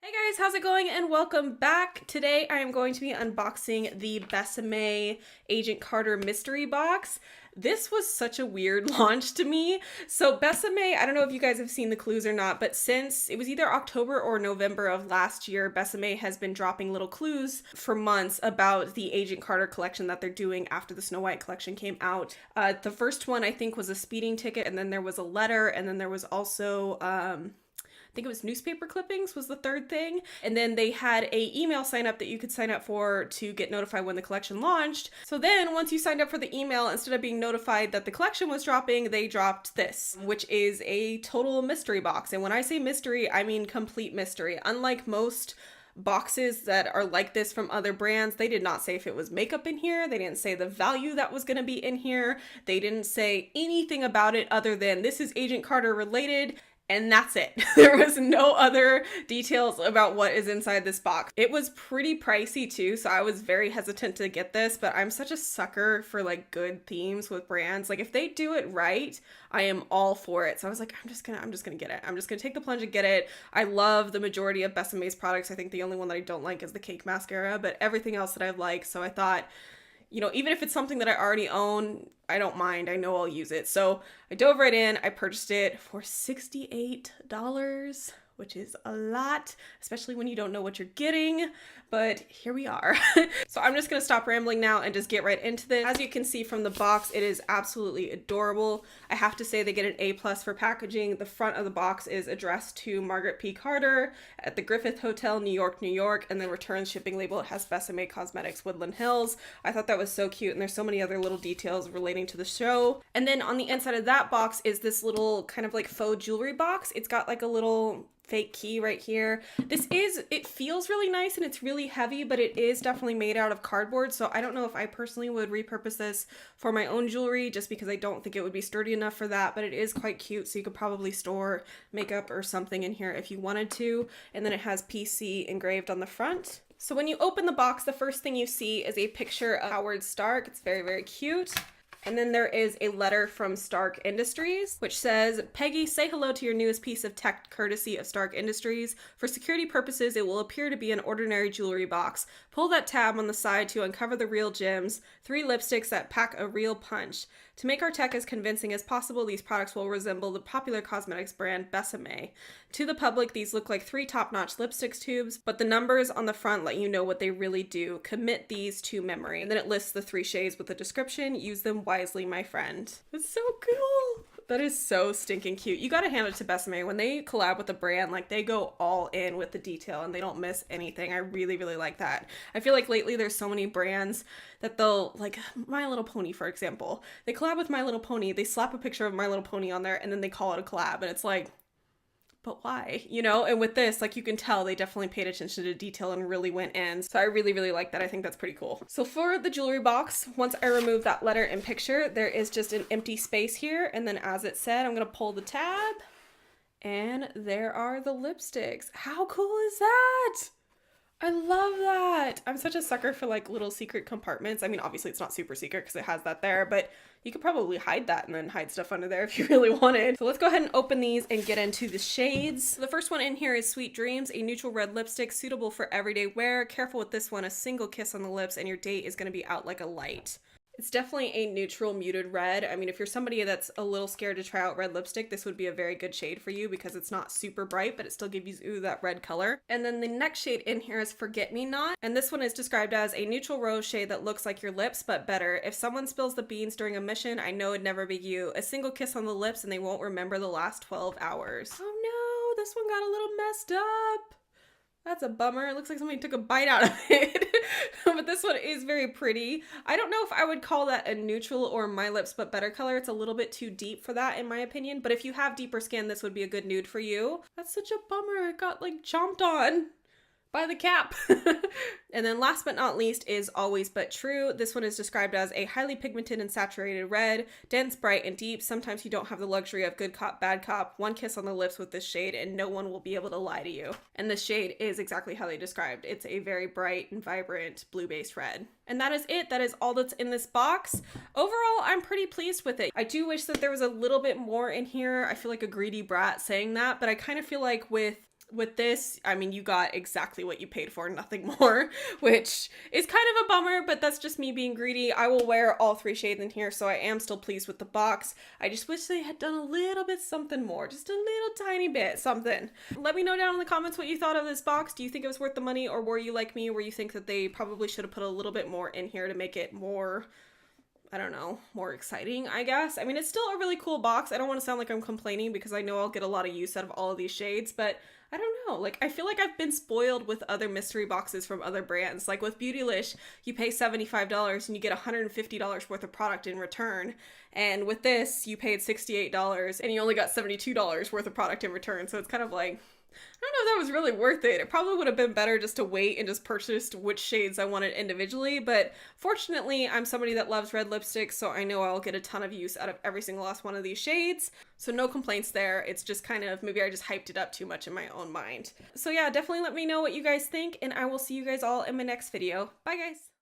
Hey guys, how's it going? And welcome back. Today I am going to be unboxing the Besame Agent Carter mystery box. This was such a weird launch to me. So Besame, I don't know if you guys have seen the clues or not, but since it was either October or November of last year, Besame has been dropping little clues for months about the Agent Carter collection that they're doing after the Snow White collection came out. The first one I think was a speeding ticket, and then there was a letter, and then there was also I think it was newspaper clippings was the third thing. And then they had a email sign up that you could sign up for to get notified when the collection launched. So then once you signed up for the email, instead of being notified that the collection was dropping, they dropped this, which is a total mystery box. And when I say mystery, I mean complete mystery. Unlike most boxes that are like this from other brands, they did not say if it was makeup in here. They didn't say the value that was going to be in here. They didn't say anything about it other than this is Agent Carter related. And that's it. There was no other details about what is inside this box. It was pretty pricey too, so I was very hesitant to get this, but I'm such a sucker for like good themes with brands. Like if they do it right, I am all for it. So I was like, I'm just gonna get it. I'm just gonna take the plunge and get it. I love the majority of Besame's products. I think the only one that I don't like is the cake mascara, but everything else that I like. So I thought, you know, even if it's something that I already own, I don't mind. I know I'll use it. So I dove right in. I purchased it for $68, which is a lot, especially when you don't know what you're getting, but here we are. So I'm just gonna stop rambling now and just get right into this. As you can see from the box, it is absolutely adorable. I have to say they get an A+ for packaging. The front of the box is addressed to Margaret P. Carter at the Griffith Hotel, New York, New York, and the return shipping label has Besame Cosmetics, Woodland Hills. I thought that was so cute, and there's so many other little details relating to the show. And then on the inside of that box is this little kind of like faux jewelry box. It's got like a little fake key right here. It feels really nice and it's really heavy, but it is definitely made out of cardboard. So I don't know if I personally would repurpose this for my own jewelry just because I don't think it would be sturdy enough for that, but it is quite cute. So you could probably store makeup or something in here if you wanted to. And then it has PC engraved on the front. So when you open the box, the first thing you see is a picture of Howard Stark. It's very, very cute. And then there is a letter from Stark Industries, which says, Peggy, say hello to your newest piece of tech courtesy of Stark Industries. For security purposes, it will appear to be an ordinary jewelry box. Pull that tab on the side to uncover the real gems, 3 lipsticks that pack a real punch. To make our tech as convincing as possible, these products will resemble the popular cosmetics brand Besame. To the public, these look like 3 top-notch lipstick tubes, but the numbers on the front let you know what they really do. Commit these to memory. And then it lists the 3 shades with a description. Use them wisely, my friend. It's so cool. That is so stinking cute. You gotta hand it to Besame. When they collab with a brand, like they go all in with the detail and they don't miss anything. I really, really like that. I feel like lately there's so many brands that they'll, like My Little Pony, for example. They collab with My Little Pony, they slap a picture of My Little Pony on there and then they call it a collab. And it's like, but why? You know? And with this, like you can tell they definitely paid attention to detail and really went in. So I really, really like that. I think that's pretty cool. So for the jewelry box, once I remove that letter and picture, there is just an empty space here. And then as it said, I'm gonna pull the tab and there are the lipsticks. How cool is that? I love that. I'm such a sucker for like little secret compartments. I mean, obviously it's not super secret because it has that there, but you could probably hide that and then hide stuff under there if you really wanted. So let's go ahead and open these and get into the shades. The first one in here is Sweet Dreams, a neutral red lipstick suitable for everyday wear. Careful with this one, a single kiss on the lips and your date is going to be out like a light. It's definitely a neutral muted red. I mean, if you're somebody that's a little scared to try out red lipstick, this would be a very good shade for you because it's not super bright, but it still gives you that red color. And then the next shade in here is Forget Me Not. And this one is described as a neutral rose shade that looks like your lips, but better. If someone spills the beans during a mission, I know it'd never be you. A single kiss on the lips and they won't remember the last 12 hours. Oh no, this one got a little messed up. That's a bummer. It looks like somebody took a bite out of it. But this one is very pretty. I don't know if I would call that a neutral or My Lips But Better color. It's a little bit too deep for that in my opinion. But if you have deeper skin, this would be a good nude for you. That's such a bummer. It got like chomped on by the cap. And then last but not least is Always But True. This one is described as a highly pigmented and saturated red, dense, bright, and deep. Sometimes you don't have the luxury of good cop, bad cop. One kiss on the lips with this shade and no one will be able to lie to you. And the shade is exactly how they described. It's a very bright and vibrant blue-based red. And that is it. That is all that's in this box. Overall, I'm pretty pleased with it. I do wish that there was a little bit more in here. I feel like a greedy brat saying that, but I kind of feel like with With this, I mean, you got exactly what you paid for, nothing more, which is kind of a bummer, but that's just me being greedy. I will wear all 3 shades in here, so I am still pleased with the box. I just wish they had done a little bit something more, just a little tiny bit something. Let me know down in the comments what you thought of this box. Do you think it was worth the money, or were you like me, where you think that they probably should have put a little bit more in here to make it more, I don't know, more exciting, I guess. I mean, it's still a really cool box. I don't want to sound like I'm complaining because I know I'll get a lot of use out of all of these shades, but I don't know. Like, I feel like I've been spoiled with other mystery boxes from other brands. Like with Beautylish, you pay $75 and you get $150 worth of product in return. And with this, you paid $68 and you only got $72 worth of product in return. So it's kind of like, I don't know if that was really worth it. It probably would have been better just to wait and just purchase which shades I wanted individually, but fortunately, I'm somebody that loves red lipstick, so I know I'll get a ton of use out of every single last one of these shades, so no complaints there. It's just kind of, maybe I just hyped it up too much in my own mind. So yeah, definitely let me know what you guys think, and I will see you guys all in my next video. Bye guys!